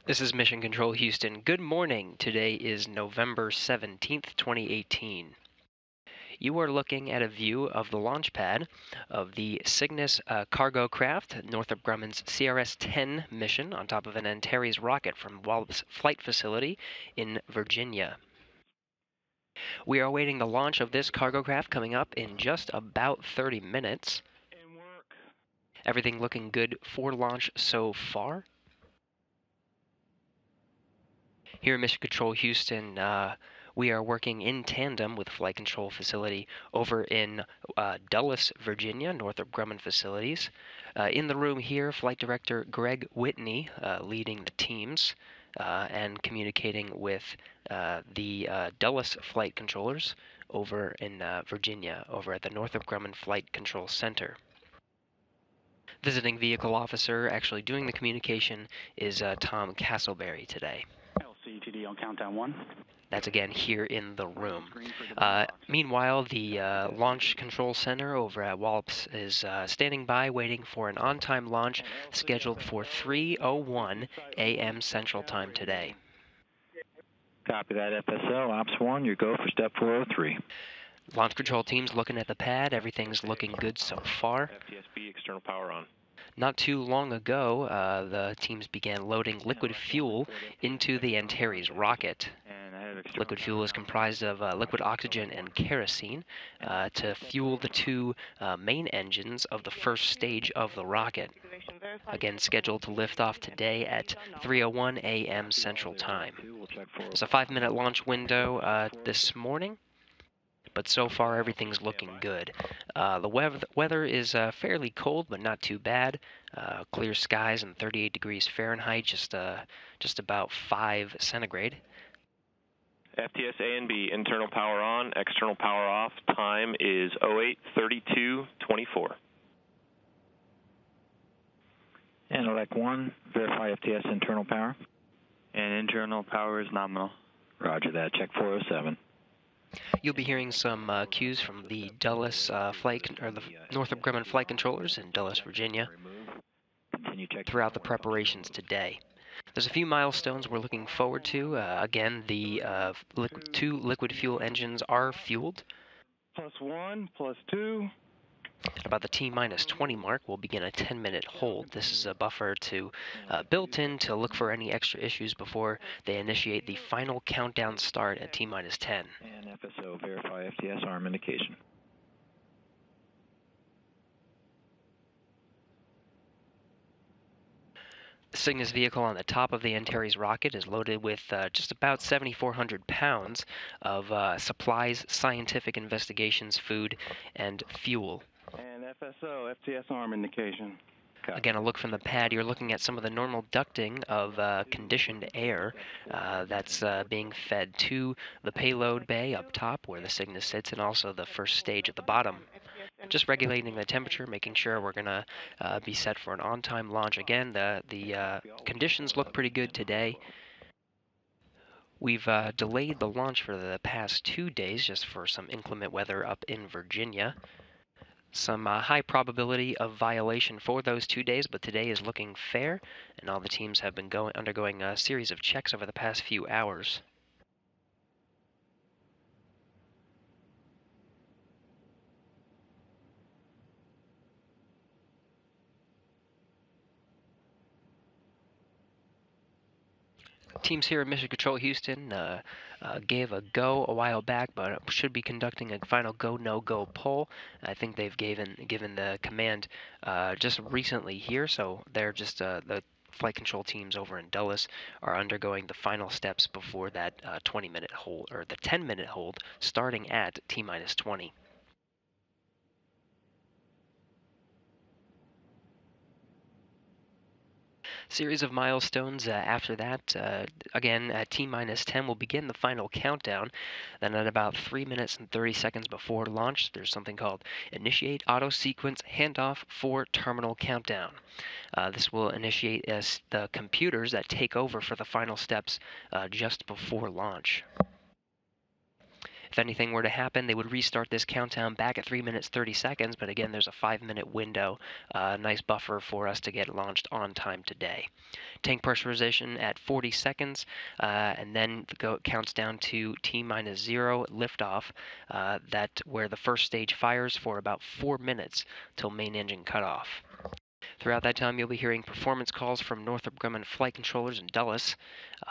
This is Mission Control Houston. Good morning. Today is November 17th, 2018. You are looking at a view of the launch pad of the Cygnus cargo craft, Northrop Grumman's CRS-10 mission on top of an Antares rocket from Wallops Flight Facility in Virginia. We are awaiting the launch of this cargo craft coming up in just about 30 minutes. Everything looking good for launch so far. Here at Mission Control Houston, we are working in tandem with Flight Control Facility over in Dulles, Virginia, Northrop Grumman Facilities. In the room here, Flight Director Greg Whitney leading the teams and communicating with the Dulles flight controllers over in Virginia, over at the Northrop Grumman Flight Control Center. Visiting vehicle officer actually doing the communication is Tom Castleberry today. LCTD on countdown 1. That's again here in the room. Meanwhile, the Launch Control Center over at Wallops is standing by waiting for an on-time launch scheduled for 3:01 a.m. Central Time today. Copy that, FSL. Ops 1, your go for step 403. Launch control team's looking at the pad. Everything's looking good so far. FTSB, external power on. Not too long ago, the teams began loading liquid fuel into the Antares rocket. Liquid fuel is comprised of liquid oxygen and kerosene to fuel the two main engines of the first stage of the rocket. Again, scheduled to lift off today at 3:01 a.m. Central Time. There's a 5-minute launch window this morning, but so far everything's looking good. The weather is fairly cold, but not too bad. Clear skies and 38 degrees Fahrenheit, just about 5 centigrade. FTS A and B, internal power on, external power off. Time is 08:32:24. And elect 1, verify FTS internal power. And internal power is nominal. Roger that. Check 407. You'll be hearing some cues from the Dulles the Northrop Grumman flight controllers in Dulles, Virginia, throughout the preparations today. There's a few milestones we're looking forward to. Again, the two liquid fuel engines are fueled. +1, +2. At about the T-minus 20 mark, we'll begin a 10-minute hold. This is a buffer built in to look for any extra issues before they initiate the final countdown start at T-minus 10. And FSO, verify FTS arm indication. The Cygnus vehicle on the top of the Antares rocket is loaded with just about 7,400 pounds of supplies, scientific investigations, food, and fuel. And FSO, FTS arm indication. Again, a look from the pad, you're looking at some of the normal ducting of conditioned air that's being fed to the payload bay up top where the Cygnus sits, and also the first stage at the bottom. Just regulating the temperature, making sure we're going to be set for an on-time launch. Again, the conditions look pretty good today. We've delayed the launch for the past 2 days just for some inclement weather up in Virginia. Some high probability of violation for those 2 days, but today is looking fair, and all the teams have been undergoing a series of checks over the past few hours. Teams here at Mission Control Houston gave a go a while back, but should be conducting a final go, no-go poll. I think they've given the command just recently here, so they're just the flight control teams over in Dulles are undergoing the final steps before that 20-minute hold, or the 10-minute hold, starting at T-minus 20. Series of milestones after that. Again, at T-minus 10, we'll begin the final countdown. Then at about 3 minutes and 30 seconds before launch, there's something called Initiate Auto Sequence Handoff for Terminal Countdown. This will initiate the computers that take over for the final steps just before launch. If anything were to happen, they would restart this countdown back at 3 minutes 30 seconds, but again, there's a 5-minute window, nice buffer for us to get launched on time today. Tank pressurization at 40 seconds, and then it counts down to T-minus 0 liftoff, where the first stage fires for about 4 minutes till main engine cutoff. Throughout that time, you'll be hearing performance calls from Northrop Grumman flight controllers in Dulles.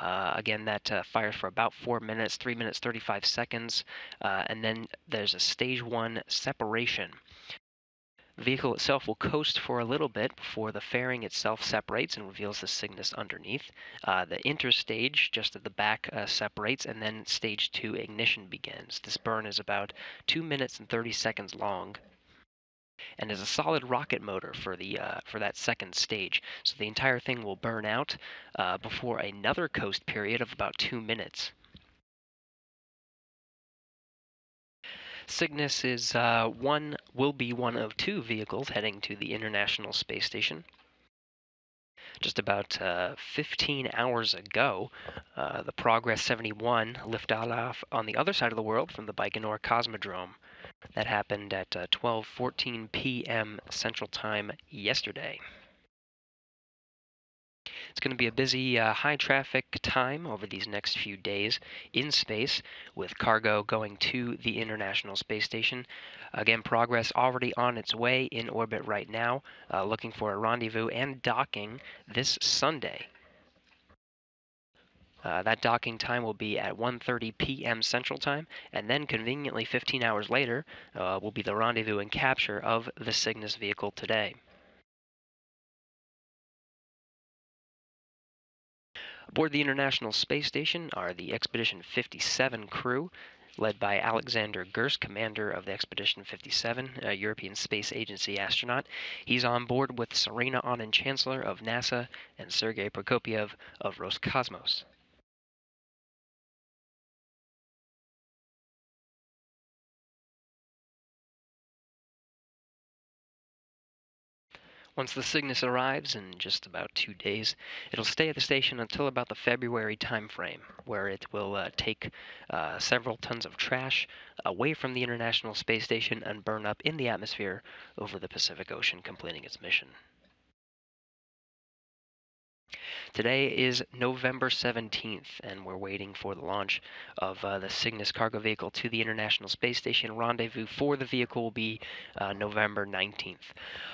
Again, that fires for about 4 minutes, 3 minutes 35 seconds, and then there's a stage 1 separation. The vehicle itself will coast for a little bit before the fairing itself separates and reveals the Cygnus underneath. The interstage just at the back separates, and then stage 2 ignition begins. This burn is about 2 minutes and 30 seconds long, and is a solid rocket motor for that second stage. So the entire thing will burn out before another coast period of about 2 minutes. Cygnus will be one of 2 vehicles heading to the International Space Station. Just about 15 hours ago, the Progress 71 lifted off on the other side of the world from the Baikonur Cosmodrome. That happened at 12:14 p.m. Central Time yesterday. It's going to be a busy, high-traffic time over these next few days in space, with cargo going to the International Space Station. Again, Progress already on its way in orbit right now, looking for a rendezvous and docking this Sunday. That docking time will be at 1:30 p.m. Central Time, and then conveniently 15 hours later will be the rendezvous and capture of the Cygnus vehicle today. Aboard the International Space Station are the Expedition 57 crew, led by Alexander Gerst, commander of the Expedition 57, a European Space Agency astronaut. He's on board with Serena Aunin, Chancellor of NASA, and Sergei Prokopyev of Roscosmos. Once the Cygnus arrives in just about 2 days, it'll stay at the station until about the February timeframe, where it will take several tons of trash away from the International Space Station and burn up in the atmosphere over the Pacific Ocean, completing its mission. Today is November 17th, and we're waiting for the launch of the Cygnus cargo vehicle to the International Space Station. Rendezvous for the vehicle will be November 19th.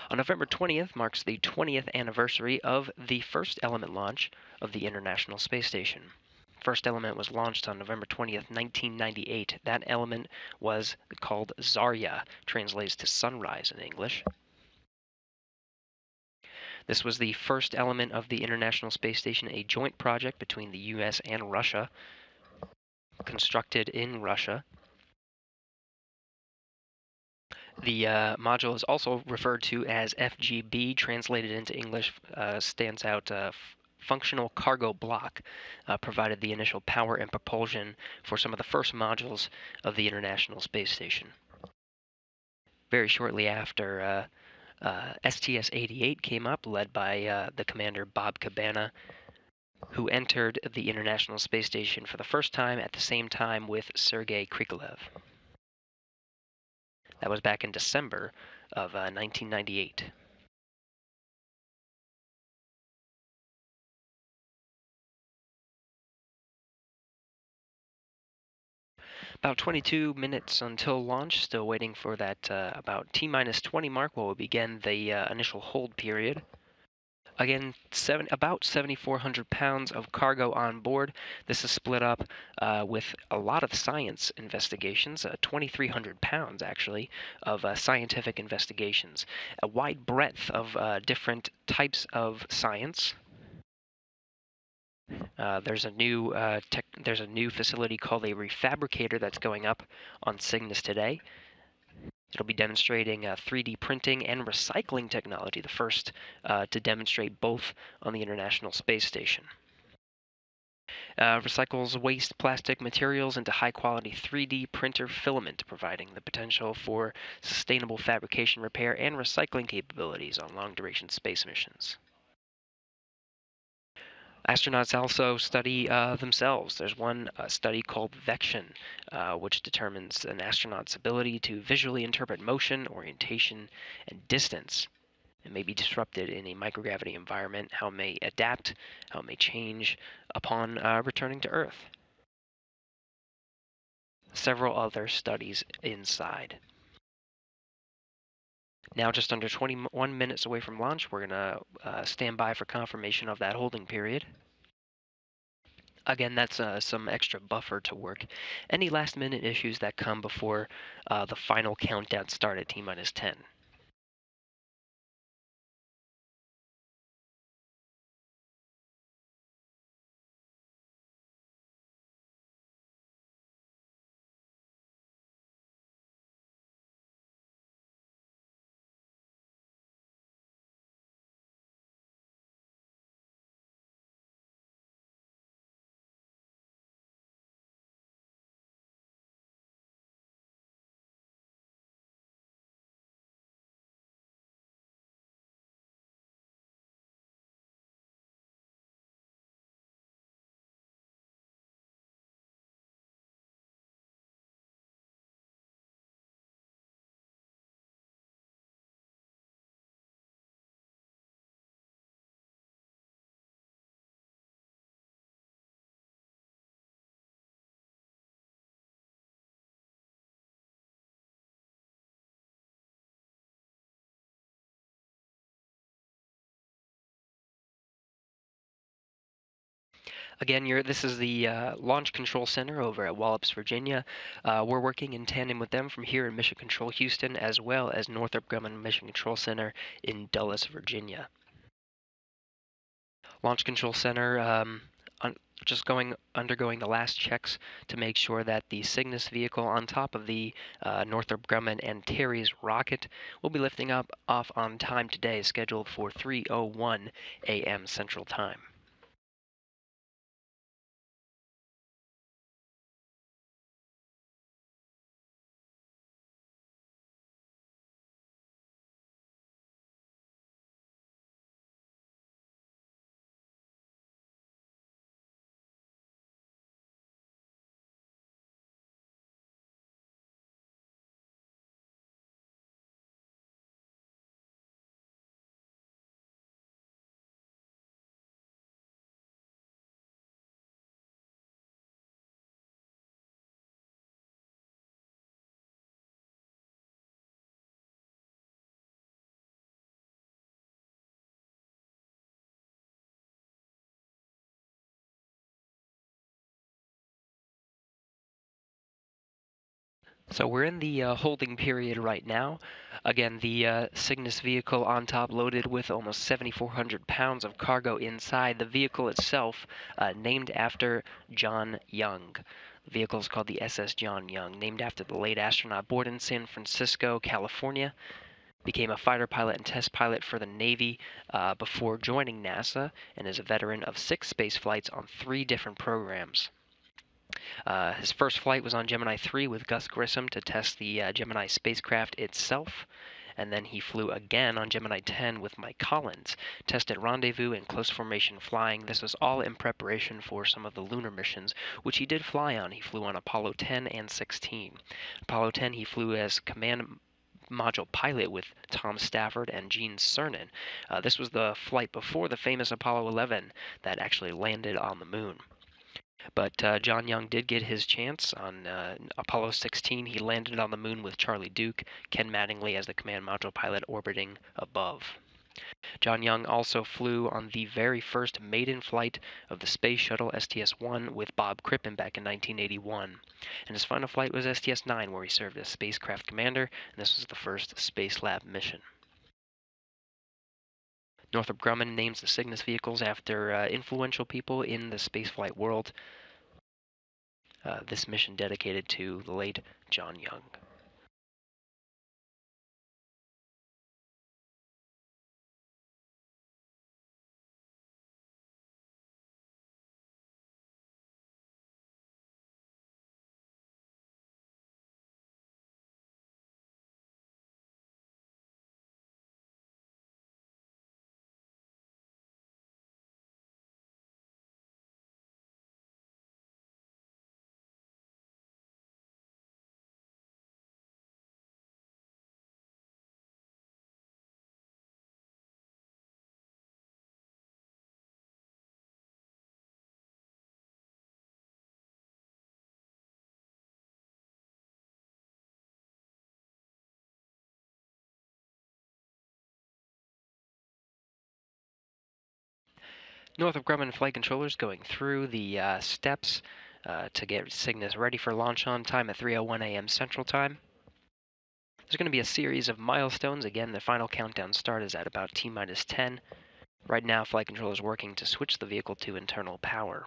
On November 20th marks the 20th anniversary of the first Element launch of the International Space Station. First Element was launched on November 20th, 1998. That Element was called Zarya, translates to sunrise in English. This was the first element of the International Space Station, a joint project between the U.S. and Russia, constructed in Russia. The module is also referred to as FGB, translated into English, stands out functional cargo block, provided the initial power and propulsion for some of the first modules of the International Space Station. Very shortly after, STS-88 came up, led by the commander Bob Cabana, who entered the International Space Station for the first time at the same time with Sergei Krikalev. That was back in December of 1998. About 22 minutes until launch, still waiting for that about T-minus 20 mark where we'll begin the initial hold period. Again, about 7,400 pounds of cargo on board. This is split up with a lot of science investigations, 2,300 pounds actually, of scientific investigations. A wide breadth of different types of science. There's a new facility called a refabricator that's going up on Cygnus today. It'll be demonstrating 3D printing and recycling technology, the first to demonstrate both on the International Space Station. Recycles waste plastic materials into high-quality 3D printer filament, providing the potential for sustainable fabrication, repair, and recycling capabilities on long-duration space missions. Astronauts also study themselves. There's one study called vection, which determines an astronaut's ability to visually interpret motion, orientation, and distance. It may be disrupted in a microgravity environment, how it may adapt, how it may change upon returning to Earth. Several other studies inside. Now, just under 21 minutes away from launch, we're going to stand by for confirmation of that holding period. Again, that's some extra buffer to work. Any last-minute issues that come before the final countdown start at T-minus 10. Again, this is the Launch Control Center over at Wallops, Virginia. We're working in tandem with them from here in Mission Control Houston, as well as Northrop Grumman Mission Control Center in Dulles, Virginia. Launch Control Center just undergoing the last checks to make sure that the Cygnus vehicle on top of the Northrop Grumman Antares rocket will be lifting off on time today, scheduled for 3:01 a.m. Central Time. So we're in the holding period right now. Again, the Cygnus vehicle on top loaded with almost 7,400 pounds of cargo inside. The vehicle itself named after John Young. The vehicle is called the SS John Young, named after the late astronaut born in San Francisco, California. Became a fighter pilot and test pilot for the Navy before joining NASA, and is a veteran of 6 space flights on 3 different programs. His first flight was on Gemini 3 with Gus Grissom to test the Gemini spacecraft itself. And then he flew again on Gemini 10 with Mike Collins, tested rendezvous and close formation flying. This was all in preparation for some of the lunar missions, which he did fly on. He flew on Apollo 10 and 16. Apollo 10 he flew as command module pilot with Tom Stafford and Gene Cernan. This was the flight before the famous Apollo 11 that actually landed on the moon. But John Young did get his chance on Apollo 16. He landed on the moon with Charlie Duke, Ken Mattingly as the command module pilot orbiting above. John Young also flew on the very first maiden flight of the Space Shuttle STS-1 with Bob Crippen back in 1981. And his final flight was STS-9, where he served as spacecraft commander, and this was the first Space Lab mission. Northrop Grumman names the Cygnus vehicles after influential people in the spaceflight world. This mission dedicated to the late John Young. Northrop Grumman flight controllers going through the steps to get Cygnus ready for launch on time at 3:01 a.m. Central Time. There's going to be a series of milestones. Again, the final countdown start is at about T-minus 10. Right now, flight controllers working to switch the vehicle to internal power.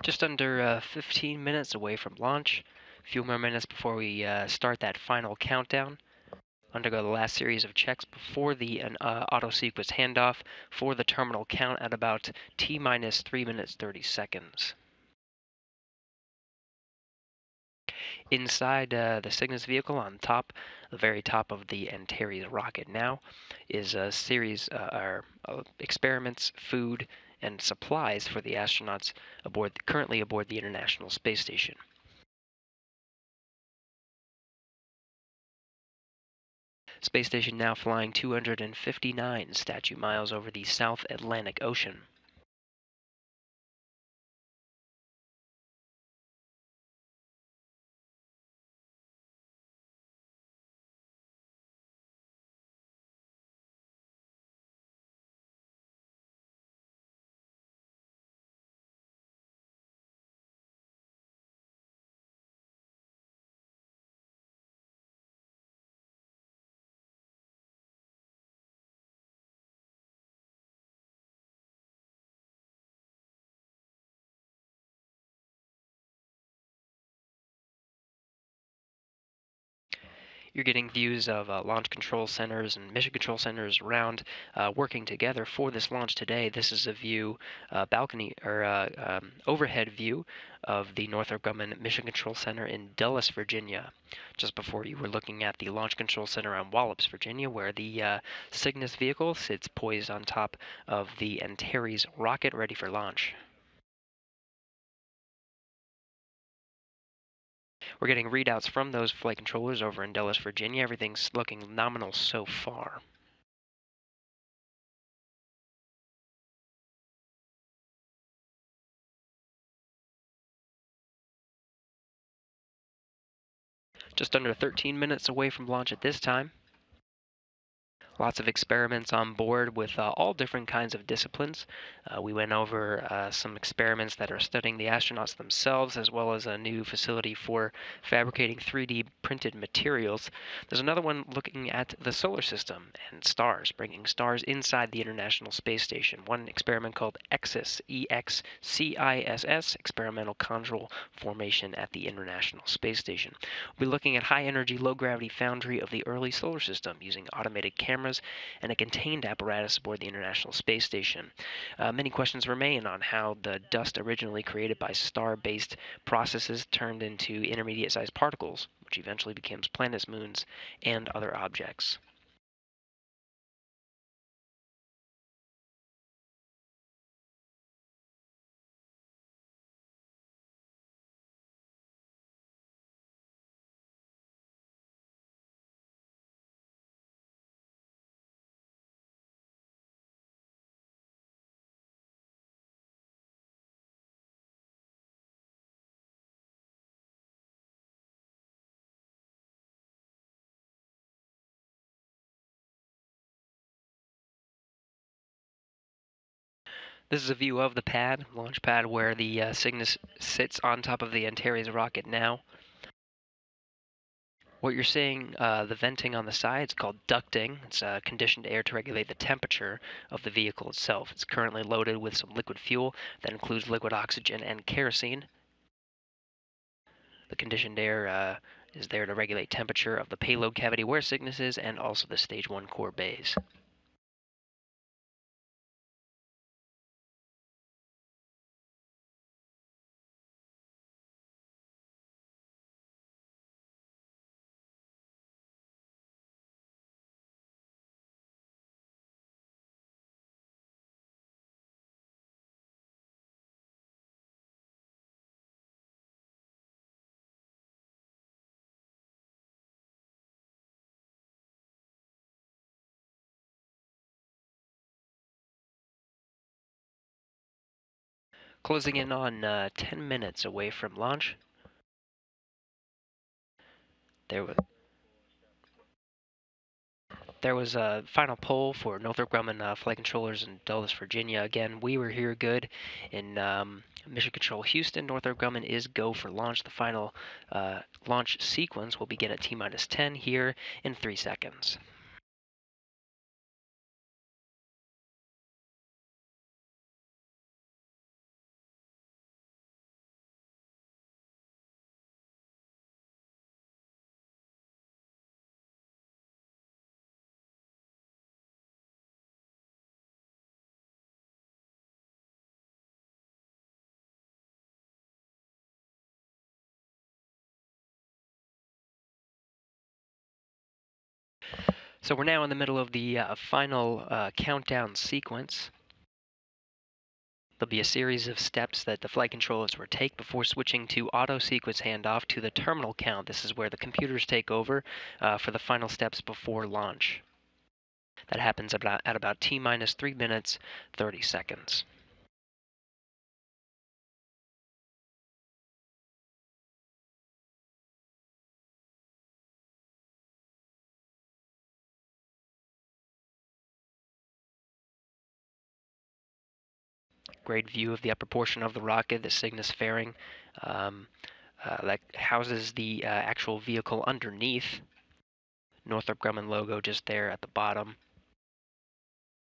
Just under 15 minutes away from launch. A few more minutes before we start that final countdown. Undergo the last series of checks before the auto sequence handoff for the terminal count at about T-minus 3 minutes 30 seconds. Inside the Cygnus vehicle on top, the very top of the Antares rocket now, is a series of experiments, food, and supplies for the astronauts currently aboard the International Space Station. Space Station now flying 259 statute miles over the South Atlantic Ocean. You're getting views of launch control centers and mission control centers around working together for this launch today. This is a view, balcony or overhead view of the Northrop Grumman Mission Control Center in Dulles, Virginia. Just before you were looking at the Launch Control Center on Wallops, Virginia, where the Cygnus vehicle sits poised on top of the Antares rocket ready for launch. We're getting readouts from those flight controllers over in Dulles, Virginia. Everything's looking nominal so far. Just under 13 minutes away from launch at this time. Lots of experiments on board with all different kinds of disciplines. We went over some experiments that are studying the astronauts themselves, as well as a new facility for fabricating 3D printed materials. There's another one looking at the solar system and stars, bringing stars inside the International Space Station. One experiment called EXIS, EXCISS, Experimental Chondrule Formation at the International Space Station. We'll be looking at high-energy, low-gravity foundry of the early solar system using automated cameras and a contained apparatus aboard the International Space Station. Many questions remain on how the dust originally created by star-based processes turned into intermediate-sized particles, which eventually becomes planets, moons, and other objects. This is a view of the pad, launch pad, where the Cygnus sits on top of the Antares rocket now. What you're seeing, the venting on the side, it's called ducting. It's conditioned air to regulate the temperature of the vehicle itself. It's currently loaded with some liquid fuel that includes liquid oxygen and kerosene. The conditioned air is there to regulate temperature of the payload cavity where Cygnus is, and also the Stage 1 core bays. Closing in on 10 minutes away from launch. There was a final poll for Northrop Grumman flight controllers in Dulles, Virginia. Again, we were here good. In Mission Control Houston, Northrop Grumman is go for launch. The final launch sequence will begin at T-minus 10 here in 3 seconds. So we're now in the middle of the final countdown sequence. There'll be a series of steps that the flight controllers will take before switching to auto sequence handoff to the terminal count. This is where the computers take over for the final steps before launch. That happens at about T-minus 3 minutes, 30 seconds. Great view of the upper portion of the rocket, the Cygnus fairing that houses the actual vehicle underneath. Northrop Grumman logo just there at the bottom.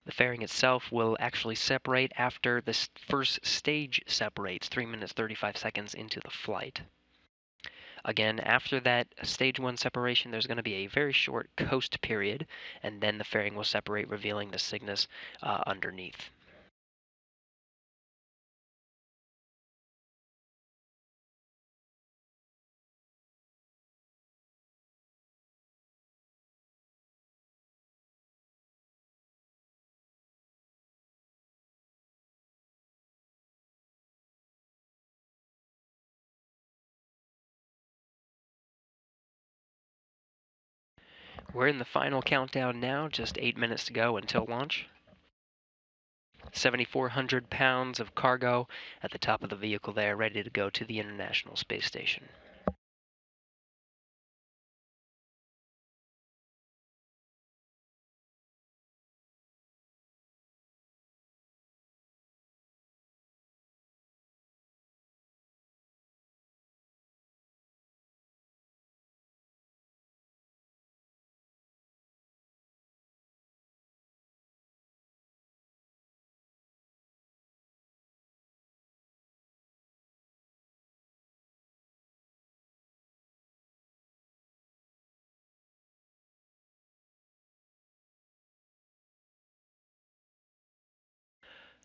The fairing itself will actually separate after the first stage separates, 3 minutes 35 seconds into the flight. Again, after that stage 1 separation, there's going to be a very short coast period, and then the fairing will separate, revealing the Cygnus underneath. We're in the final countdown now, just 8 minutes to go until launch. 7,400 pounds of cargo at the top of the vehicle there, ready to go to the International Space Station.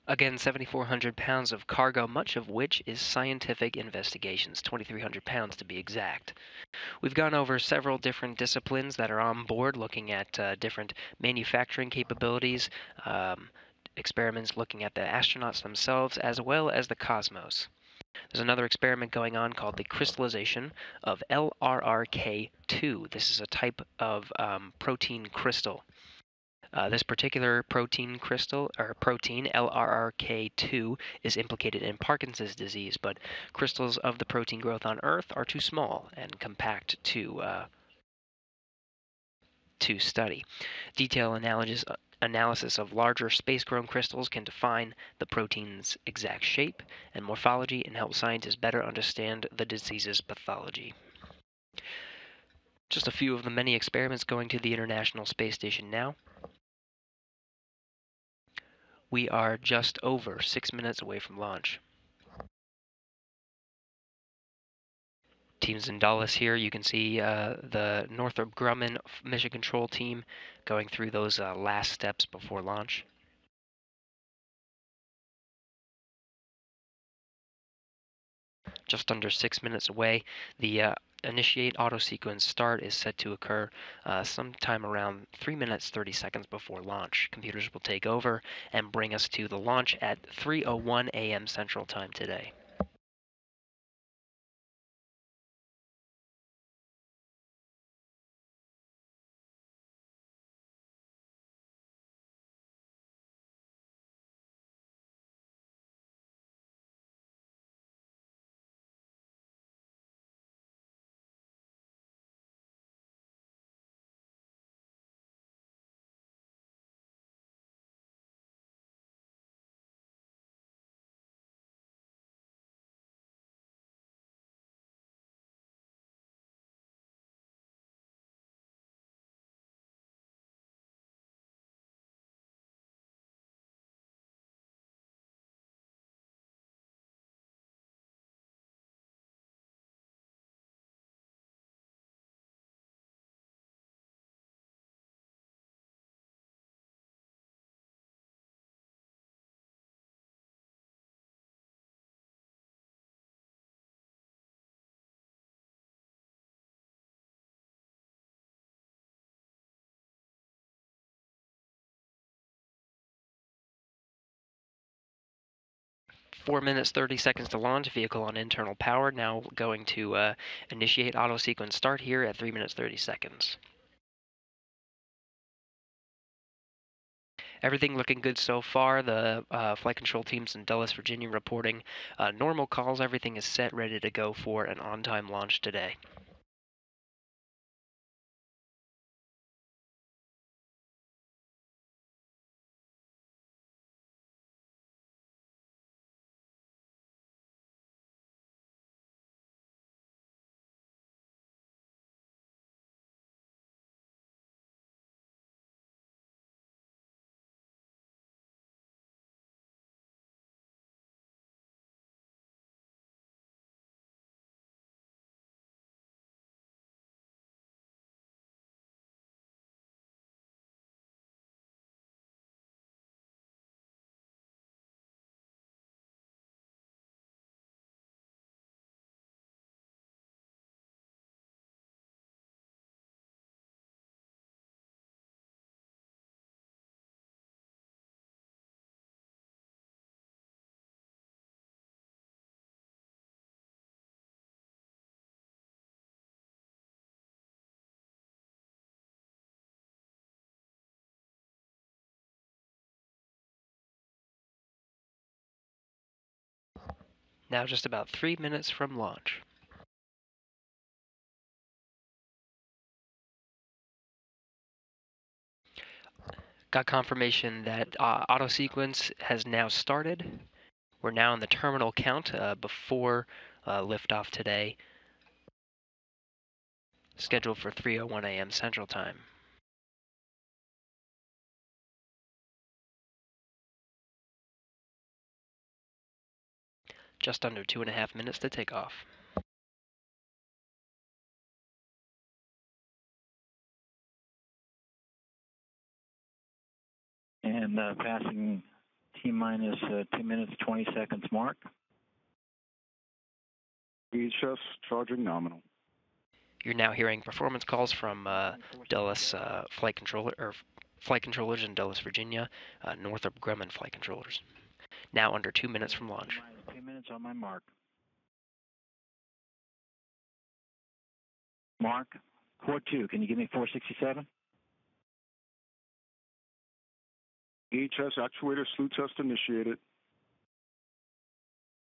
Again, 7,400 pounds of cargo, much of which is scientific investigations, 2,300 pounds to be exact. We've gone over several different disciplines that are on board, looking at different manufacturing capabilities, experiments looking at the astronauts themselves, as well as the cosmos. There's another experiment going on called the crystallization of LRRK2. This is a type of protein crystal. This particular protein crystal, or protein, LRRK2, is implicated in Parkinson's disease, but crystals of the protein growth on Earth are too small and compact to study. Detailed analysis of larger space-grown crystals can define the protein's exact shape and morphology and help scientists better understand the disease's pathology. Just a few of the many experiments going to the International Space Station now. We are just over 6 minutes away from launch. Teams in Dulles here, you can see the Northrop Grumman mission control team going through those last steps before launch. Just under 6 minutes away. The initiate auto sequence start is set to occur sometime around 3 minutes 30 seconds before launch. Computers will take over and bring us to the launch at 3:01 a.m. Central Time today. 4 minutes 30 seconds to launch. Vehicle on internal power. Now going to initiate auto sequence start here at 3 minutes 30 seconds. Everything looking good so far. The flight control teams in Dulles, Virginia reporting normal calls. Everything is set, ready to go for an on-time launch today. Now just about 3 minutes from launch. Got confirmation that auto sequence has now started. We're now in the terminal count before liftoff today, scheduled for 3:01 a.m. Central Time. Just under 2.5 minutes to take off. And passing T-minus 2 minutes, 20 seconds mark. VHF charging nominal. You're now hearing performance calls from Dulles flight controllers in Dulles, Virginia, Northrop Grumman flight controllers. Now under 2 minutes from launch. 2 minutes on my mark. Mark. Core 2, can you give me 467? VHS actuator slew test initiated.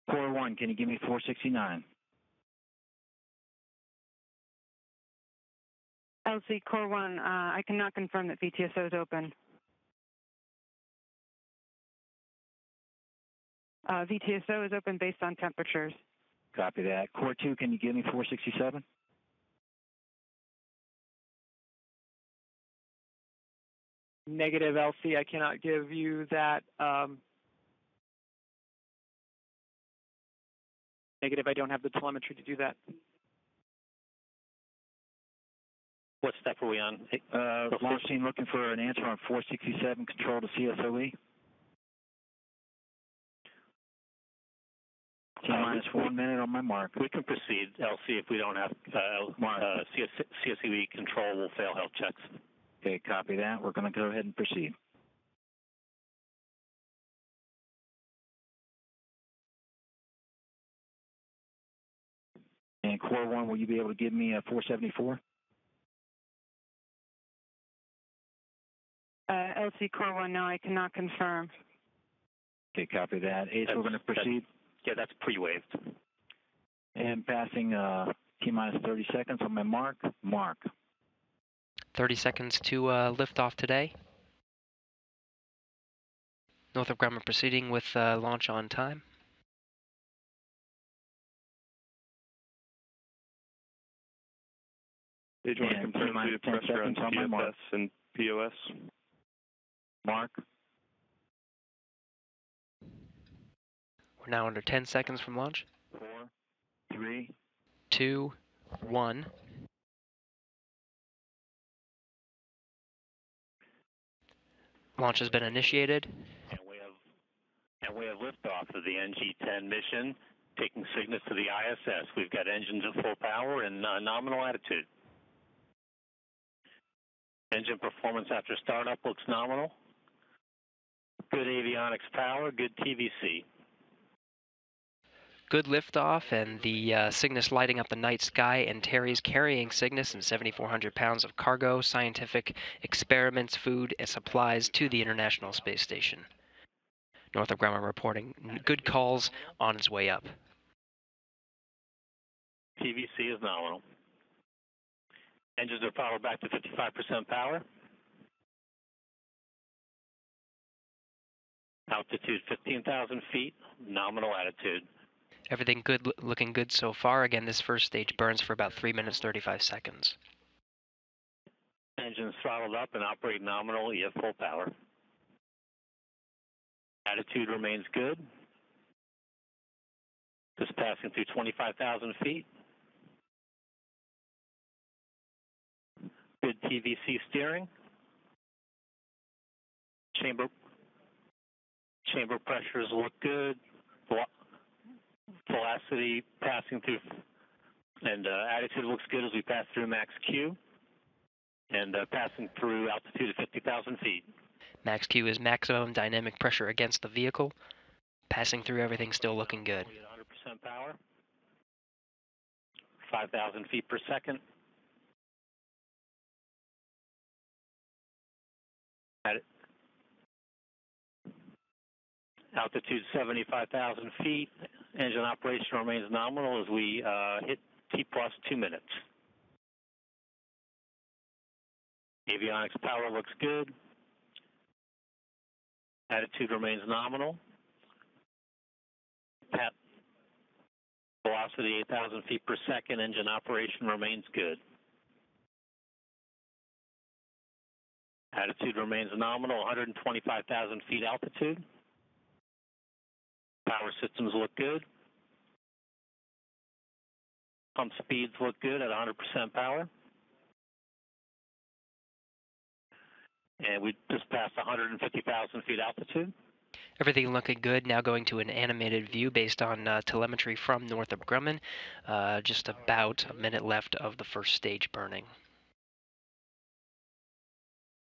Core 1, can you give me 469? LC Core 1, I cannot confirm that VTSO is open. VTSO is open based on temperatures. Copy that. Core 2, can you give me 467? Negative, LC. I cannot give you that. Negative, I don't have the telemetry to do that. What step are we on? Launch team looking for an answer on 467, control to CSOE. T-minus 1 minute on my mark. We can proceed, LC, if we don't have CSOE control will fail health checks. Okay, copy that. We're going to go ahead and proceed. And Core 1, will you be able to give me a 474? LC Core 1, no, I cannot confirm. Okay, copy that. Ace, we're going to proceed. Yeah, that's pre-waved. And passing T-minus 30 seconds on my mark. Mark. 30 seconds to liftoff today. Northrop Grumman proceeding with launch on time. Did you want to confirm the pressure on TFS and POS? Mark. We're now under 10 seconds from launch. 4, 3, 2, 1. Launch has been initiated. And we have liftoff of the NG-10 mission, taking Cygnus to the ISS. We've got engines at full power and nominal attitude. Engine performance after startup looks nominal. Good avionics power, good TVC. Good liftoff, and the Cygnus lighting up the night sky. Antares carrying Cygnus and 7,400 pounds of cargo, scientific experiments, food, and supplies to the International Space Station. Northrop Grumman reporting good calls on its way up. TVC is nominal. Engines are throttled back to 55% power. Altitude 15,000 feet, nominal attitude. Everything good, looking good so far. Again, this first stage burns for about 3 minutes, 35 seconds. Engines throttled up and operate nominally at full power. Attitude remains good. Just passing through 25,000 feet. Good TVC steering. Chamber pressures look good. Velocity passing through, and attitude looks good as we pass through max Q, and passing through altitude of 50,000 feet. Max Q is maximum dynamic pressure against the vehicle. Passing through everything still looking good. 100% power. 5,000 feet per second. Altitude 75,000 feet. Engine operation remains nominal as we hit T plus 2 minutes. Avionics power looks good. Attitude remains nominal. Velocity 8,000 feet per second. Engine operation remains good. Attitude remains nominal, 125,000 feet altitude. Power systems look good. Pump speeds look good at 100% power. And we just passed 150,000 feet altitude. Everything looking good. Now going to an animated view based on telemetry from Northrop Grumman. Just about a minute left of the first stage burning.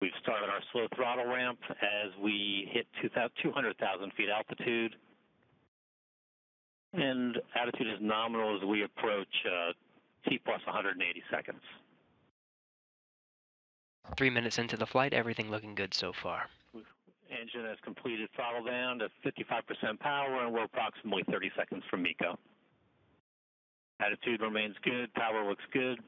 We've started our slow throttle ramp as we hit 200,000 feet altitude. And attitude is nominal as we approach T plus 180 seconds. 3 minutes into the flight, everything looking good so far. Engine has completed throttle down to 55% power, and we're approximately 30 seconds from MECO. Attitude remains good, power looks good.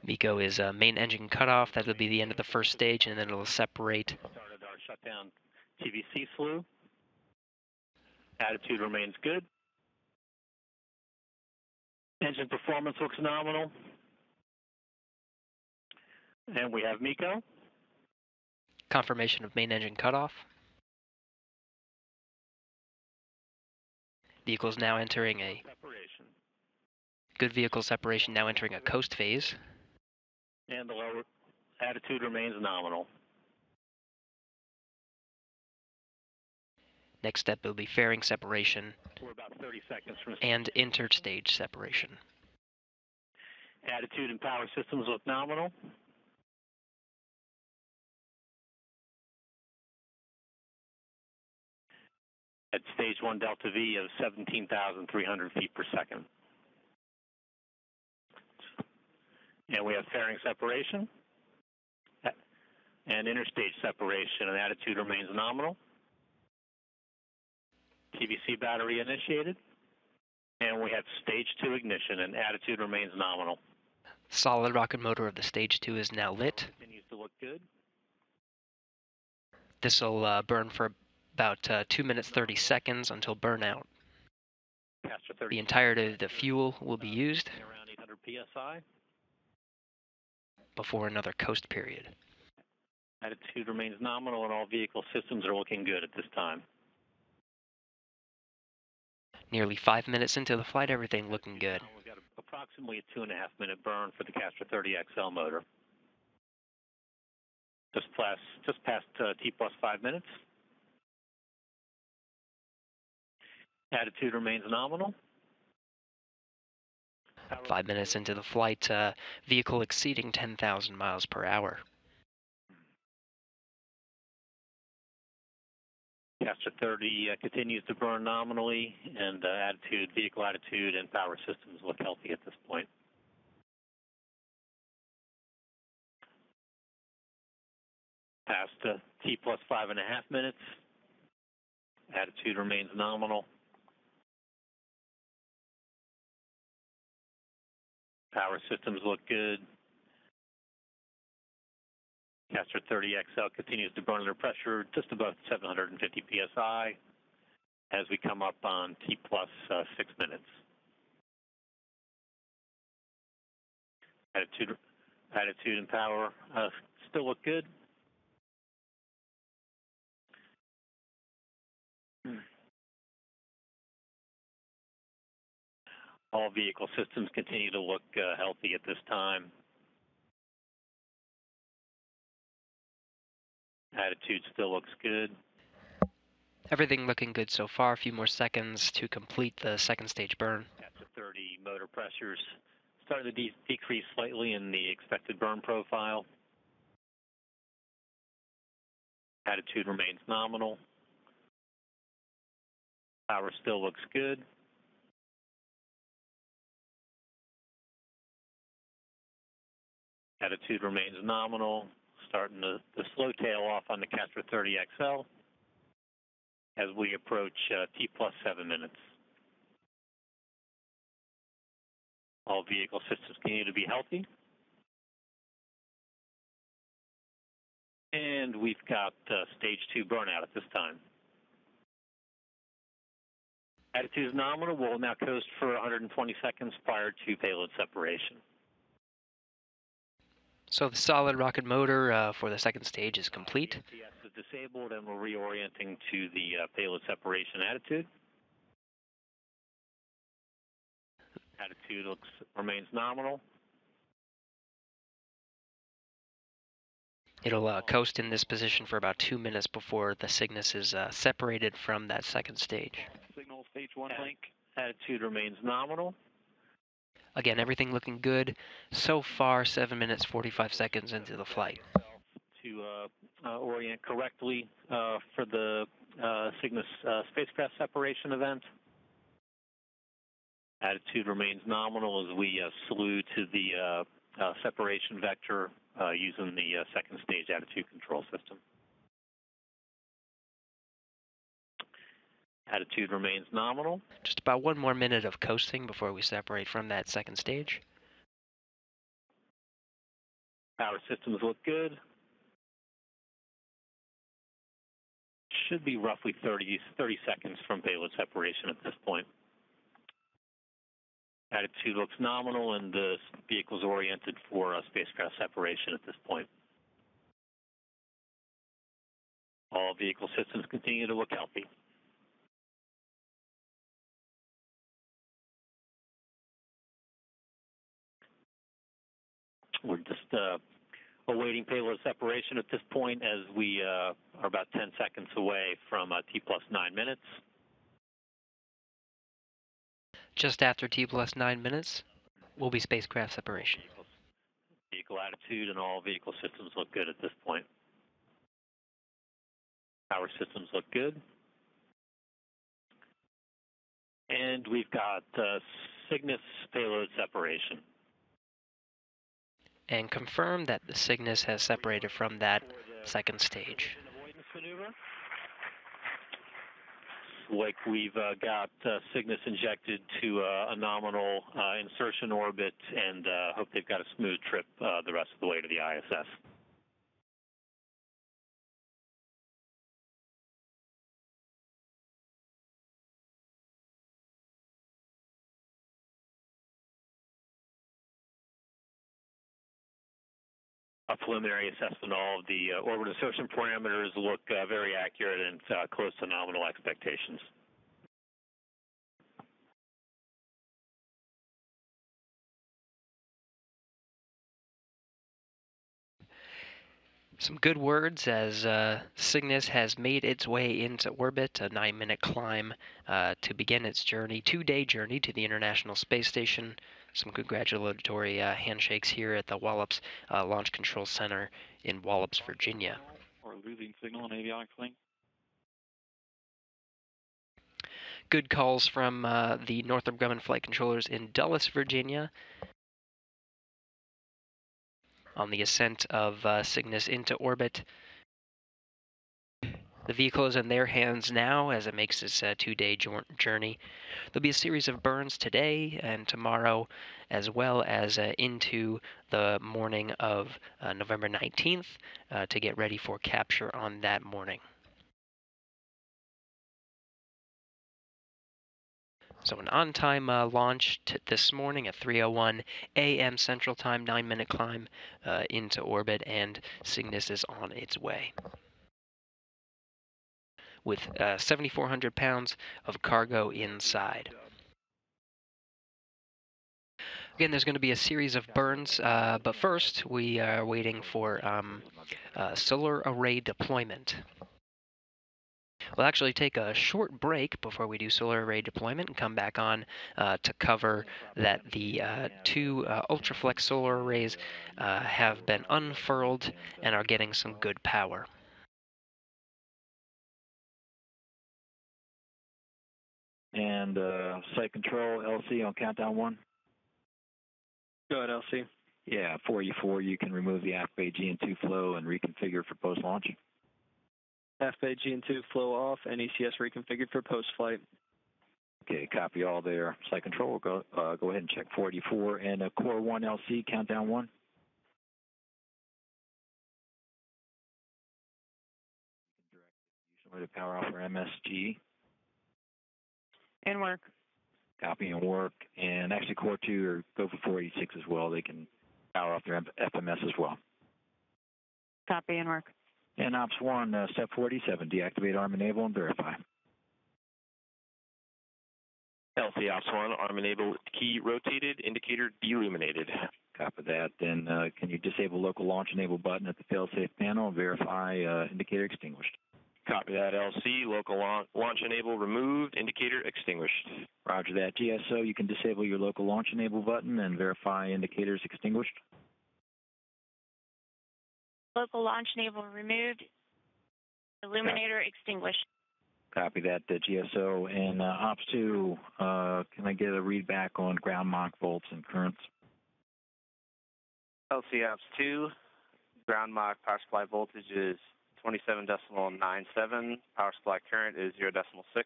MECO is main engine cutoff. That will be the end of the first stage, and then it'll separate. Started our shutdown TVC slew. Attitude remains good. Engine performance looks nominal. And we have MECO. Confirmation of main engine cutoff. Vehicle's now entering a separation. Good vehicle separation, now entering a coast phase. And the lower attitude remains nominal. Next step will be fairing separation. We're about 30 seconds from and interstage separation. Attitude and power systems look nominal. At stage 1 delta V of 17,300 feet per second. And we have fairing separation and interstage separation, and attitude remains nominal. TVC battery initiated, and we have stage 2 ignition, and attitude remains nominal. Solid rocket motor of the stage 2 is now lit. Continues to look good. This will burn for about 2 minutes 30 seconds until burnout. The entirety of the fuel will be used around 800 psi before another coast period. Attitude remains nominal, and all vehicle systems are looking good at this time. Nearly 5 minutes into the flight, everything looking good. We've got approximately a 2.5 minute burn for the Castor 30 XL motor. Just past T plus 5 minutes. Attitude remains nominal. 5 minutes into the flight, vehicle exceeding 10,000 miles per hour. Caster 30 continues to burn nominally, and attitude, vehicle attitude, and power systems look healthy at this point. Past T plus 5.5 minutes. Attitude remains nominal. Power systems look good. Caster 30XL continues to burn under pressure just above 750 psi as we come up on T plus 6 minutes. Attitude and power still look good. All vehicle systems continue to look healthy at this time. Attitude still looks good. Everything looking good so far. A few more seconds to complete the second stage burn. At the 30 motor pressures starting to decrease slightly in the expected burn profile. Attitude remains nominal. Power still looks good. Attitude remains nominal. Starting to slow tail off on the Caster 30XL as we approach T plus 7 minutes. All vehicle systems continue to be healthy. And we've got stage 2 burnout at this time. Attitude is nominal. We'll now coast for 120 seconds prior to payload separation. So the solid rocket motor for the second stage is complete. ATS is disabled, and we're reorienting to the payload separation attitude. Attitude remains nominal. It'll coast in this position for about 2 minutes before the Cygnus is separated from that second stage. Signal stage 1 link. Attitude remains nominal. Again, everything looking good. So far, 7 minutes, 45 seconds into the flight. To orient correctly for the Cygnus spacecraft separation event. Attitude remains nominal as we slew to the separation vector using the second stage attitude control system. Attitude remains nominal. Just about 1 more minute of coasting before we separate from that second stage. Power systems look good. Should be roughly 30 seconds from payload separation at this point. Attitude looks nominal, and the vehicle's oriented for spacecraft separation at this point. All vehicle systems continue to look healthy. We're just awaiting payload separation at this point as we are about 10 seconds away from T plus 9 minutes. Just after T plus 9 minutes, will be spacecraft separation. Vehicle attitude and all vehicle systems look good at this point. Power systems look good. And we've got Cygnus payload separation. And confirm that the Cygnus has separated from that second stage. Like we've got Cygnus injected to a nominal insertion orbit, and hope they've got a smooth trip the rest of the way to the ISS. A preliminary assessment, all of the orbit insertion parameters look very accurate and close to nominal expectations. Some good words as Cygnus has made its way into orbit, a 9-minute climb to begin its journey, 2-day journey to the International Space Station. Some congratulatory handshakes here at the Wallops Launch Control Center in Wallops, Virginia. Or losing signal on avionics link. good calls from the Northrop Grumman flight controllers in Dulles, Virginia, on the ascent of Cygnus into orbit. The vehicle is in their hands now as it makes its two-day journey. There'll be a series of burns today and tomorrow, as well as into the morning of November 19th to get ready for capture on that morning. So an on-time launch this morning at 3:01 a.m. Central Time, 9-minute climb into orbit, and Cygnus is on its way with 7,400 pounds of cargo inside. Again, there's going to be a series of burns, but first we are waiting for solar array deployment. We'll actually take a short break before we do solar array deployment and come back on to cover that the two Ultraflex solar arrays have been unfurled and are getting some good power. And site control, LC on countdown 1. Go ahead, LC. Yeah, 4U4, you can remove the aft bay G&2 flow and reconfigure for post-launch. Aft bay G&2 flow off and ECS reconfigured for post-flight. Okay, copy all there. Site control, go ahead and check 4U4 and core 1 LC, countdown 1. Direct to power off for MSG. In work. Copy and work, and actually core 2 or go for 486 as well. They can power off their FMS as well. Copy and work. And Ops 1, step 47, deactivate arm enable and verify. LC Ops 1, arm enable key rotated, indicator deilluminated. Copy that. Then can you disable local launch enable button at the failsafe panel and verify indicator extinguished? Copy that, LC. Local launch enable removed, indicator extinguished. Roger that. GSO, you can disable your local launch enable button and verify indicators extinguished. Local launch enable removed, illuminator extinguished. Copy that, GSO. And Ops 2, can I get a read back on ground Mach volts and currents? LC Ops 2, ground Mach power supply voltage is 27.97. Power supply current is 0.6.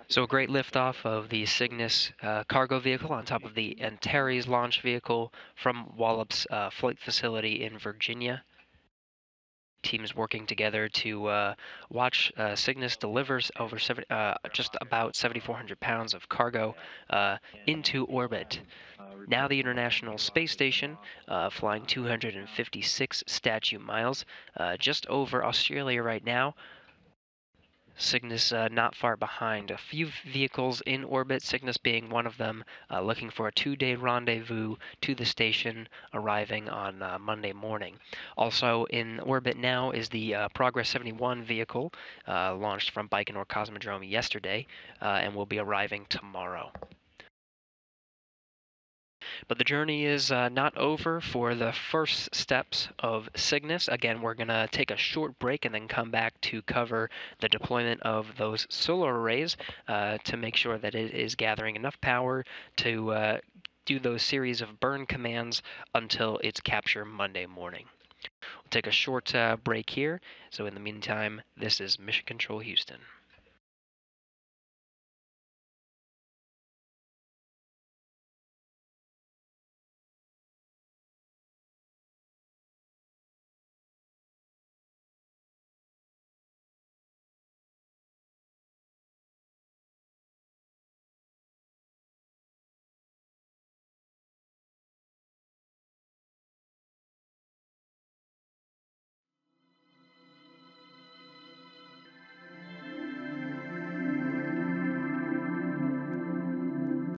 So a great liftoff of the Cygnus cargo vehicle on top of the Antares launch vehicle from Wallops Flight Facility in Virginia. Teams working together to watch Cygnus delivers over just about 7,400 pounds of cargo into orbit. Now the International Space Station, flying 256 statute miles, just over Australia right now. Cygnus not far behind. A few vehicles in orbit, Cygnus being one of them, looking for a two-day rendezvous to the station, arriving on Monday morning. Also in orbit now is the Progress 71 vehicle, launched from Baikonur Cosmodrome yesterday, and will be arriving tomorrow. But the journey is not over for the first steps of Cygnus. Again, we're going to take a short break and then come back to cover the deployment of those solar arrays to make sure that it is gathering enough power to do those series of burn commands until its capture Monday morning. We'll take a short break here. So in the meantime, this is Mission Control Houston.